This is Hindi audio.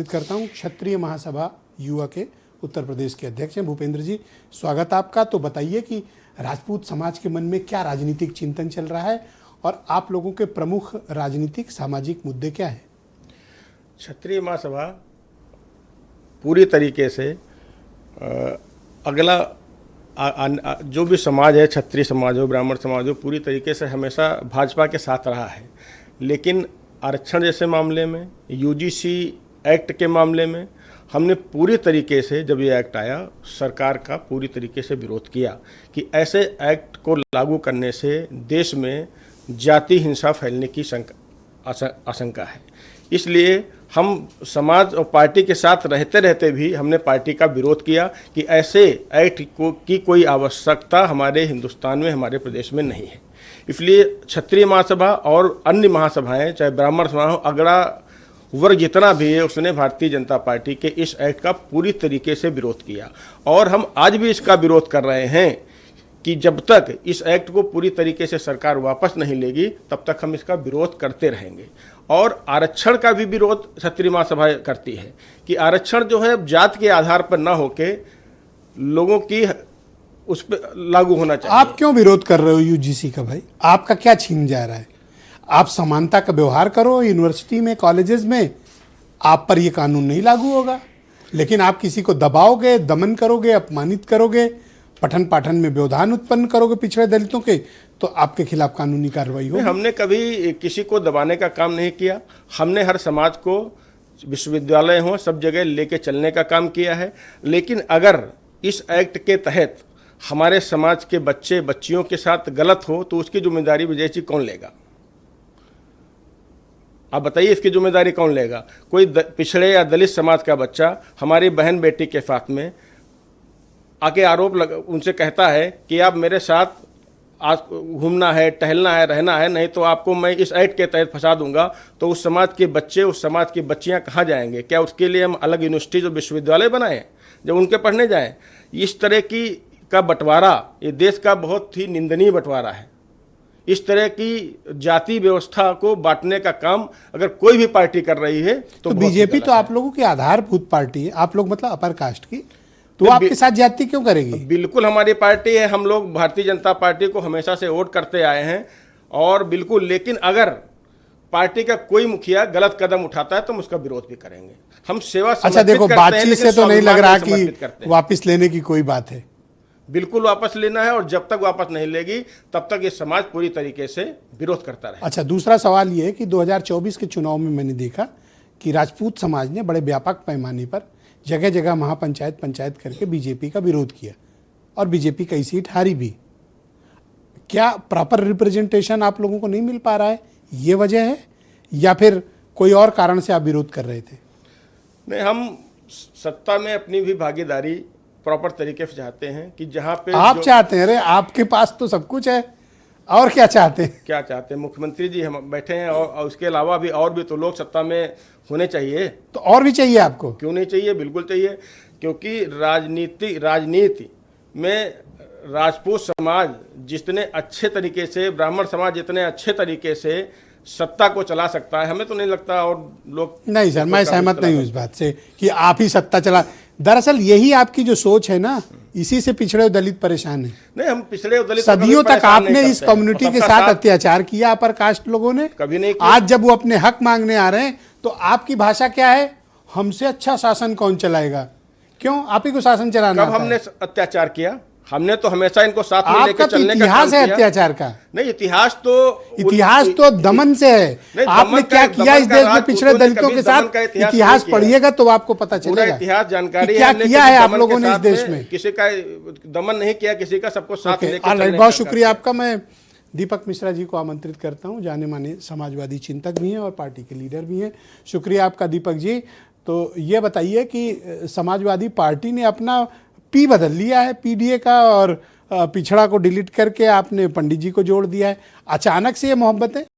करता हूं क्षत्रिय महासभा युवा के उत्तर प्रदेश के अध्यक्ष हैं भूपेंद्र जी, स्वागत आपका। तो बताइए कि राजपूत समाज के मन में क्या राजनीतिक चिंतन चल रहा है और आप लोगों के प्रमुख राजनीतिक सामाजिक मुद्दे क्या हैं? क्षत्रिय महासभा पूरी तरीके से अगला जो भी समाज है, क्षत्रिय समाज हो, ब्राह्मण समाज हो, पूरी तरीके से हमेशा भाजपा के साथ रहा है। लेकिन आरक्षण जैसे मामले में, यूजीसी एक्ट के मामले में हमने पूरी तरीके से, जब ये एक्ट आया, सरकार का पूरी तरीके से विरोध किया कि ऐसे एक्ट को लागू करने से देश में जाति हिंसा फैलने की आशंका है। इसलिए हम समाज और पार्टी के साथ रहते रहते भी हमने पार्टी का विरोध किया कि ऐसे एक्ट की कोई आवश्यकता हमारे हिंदुस्तान में, हमारे प्रदेश में नहीं है। इसलिए क्षत्रिय महासभा और अन्य महासभाएं, चाहे ब्राह्मण सभा हो, अगड़ा वर्ग जितना भी है, उसने भारतीय जनता पार्टी के इस एक्ट का पूरी तरीके से विरोध किया। और हम आज भी इसका विरोध कर रहे हैं कि जब तक इस एक्ट को पूरी तरीके से सरकार वापस नहीं लेगी, तब तक हम इसका विरोध करते रहेंगे। और आरक्षण का भी विरोध क्षत्रिय महासभा करती है कि आरक्षण जो है जात के आधार पर ना होके लोगों की उस पर लागू होना चाहिए। आप क्यों विरोध कर रहे हो यूजीसी का भाई? आपका क्या छीन जा रहा है? आप समानता का व्यवहार करो यूनिवर्सिटी में, कॉलेजेस में, आप पर ये कानून नहीं लागू होगा। लेकिन आप किसी को दबाओगे, दमन करोगे, अपमानित करोगे, पठन पाठन में व्यवधान उत्पन्न करोगे पिछड़े दलितों के, तो आपके खिलाफ कानूनी कार्रवाई होगी। हमने कभी किसी को दबाने का काम नहीं किया। हमने हर समाज को, विश्वविद्यालय हो, सब जगह लेके चलने का काम किया है। लेकिन अगर इस एक्ट के तहत हमारे समाज के बच्चे बच्चियों के साथ गलत हो तो उसकी जिम्मेदारी विजय जी कौन लेगा? आप बताइए, इसकी जिम्मेदारी कौन लेगा? कोई पिछड़े या दलित समाज का बच्चा हमारी बहन बेटी के साथ में आके उनसे कहता है कि आप मेरे साथ आज घूमना है, टहलना है, रहना है, नहीं तो आपको मैं इस एक्ट के तहत फंसा दूंगा, तो उस समाज के बच्चे, उस समाज की बच्चियां कहाँ जाएंगे? क्या उसके लिए हम अलग यूनिवर्सिटी जो विश्वविद्यालय बनाएं जब उनके पढ़ने जाएं? इस तरह का बंटवारा ये देश का बहुत ही निंदनीय बंटवारा है। इस तरह की जाति व्यवस्था को बांटने का काम अगर कोई भी पार्टी कर रही है तो बीजेपी तो आप लोगों की आधारभूत पार्टी है, आप लोग मतलब अपर कास्ट की, तो आपके साथ जाति क्यों करेगी? बिल्कुल हमारी पार्टी है। हम लोग भारतीय जनता पार्टी को हमेशा से वोट करते आए हैं और बिल्कुल, लेकिन अगर पार्टी का कोई मुखिया गलत कदम उठाता है तो हम उसका विरोध भी करेंगे। हम सेवा अच्छा देखो, बातचीत से तो नहीं लग रहा कि वापस लेने की कोई बात है। बिल्कुल वापस लेना है और जब तक वापस नहीं लेगी तब तक ये समाज पूरी तरीके से विरोध करता रहे। अच्छा, दूसरा सवाल ये है कि 2024 के चुनाव में मैंने देखा कि राजपूत समाज ने बड़े व्यापक पैमाने पर जगह जगह महापंचायत पंचायत करके बीजेपी का विरोध किया और बीजेपी कई सीट हारी भी। क्या प्रॉपर रिप्रेजेंटेशन आप लोगों को नहीं मिल पा रहा है, ये वजह है, या फिर कोई और कारण से आप विरोध कर रहे थे? नहीं, हम सत्ता में अपनी भी भागीदारी प्रॉपर तरीके से चाहते हैं कि जहाँ पे आप चाहते हैं, अरे आपके पास तो सब कुछ है, और क्या चाहते हैं? क्या चाहते हैं? मुख्यमंत्री जी हम बैठे हैं और उसके अलावा भी तो लोग सत्ता में होने चाहिए। तो और भी चाहिए आपको? क्यों नहीं चाहिए, बिल्कुल चाहिए। क्योंकि राजनीति में राजपूत समाज जितने अच्छे तरीके से, ब्राह्मण समाज जितने अच्छे तरीके से सत्ता को चला सकता है, हमें तो नहीं लगता और लोग नहीं सर, मैं सहमत नहीं हूँ इस बात से कि आप ही सत्ता चला। दरअसल यही आपकी जो सोच है ना, इसी से पिछड़े और दलित परेशान है। नहीं, हम पिछड़े और दलित सदियों तक आपने इस कम्युनिटी के साथ अत्याचार किया, अपर कास्ट लोगों ने कभी नहीं किया। आज जब वो अपने हक मांगने आ रहे हैं तो आपकी भाषा क्या है? हमसे अच्छा शासन कौन चलाएगा? क्यों? आप ही को शासन चलाना? कब हमने अत्याचार किया? हमने तो हमेशा इनको साथ में लेकर चलने का इतिहास है अत्याचार का। नहीं, इतिहास तो दमन से है। आपने क्या किया इस देश में पिछड़े दलितों के साथ? इतिहास पढ़िएगा तो आपको पता चलेगा। इतिहास जानकारी क्या किया है आप लोगों ने इस देश में। किसी का दमन नहीं किया, किसी का सबको साथ लेकर। बहुत शुक्रिया आपका। मैं दीपक मिश्रा जी को आमंत्रित करता हूँ, जाने माने समाजवादी चिंतक भी हैं और पार्टी के लीडर भी हैं। शुक्रिया आपका दीपक जी। तो ये बताइए कि समाजवादी पार्टी ने अपना पी बदल लिया है पीडीए का, और पिछड़ा को डिलीट करके आपने पंडित जी को जोड़ दिया है। अचानक से ये मोहब्बतें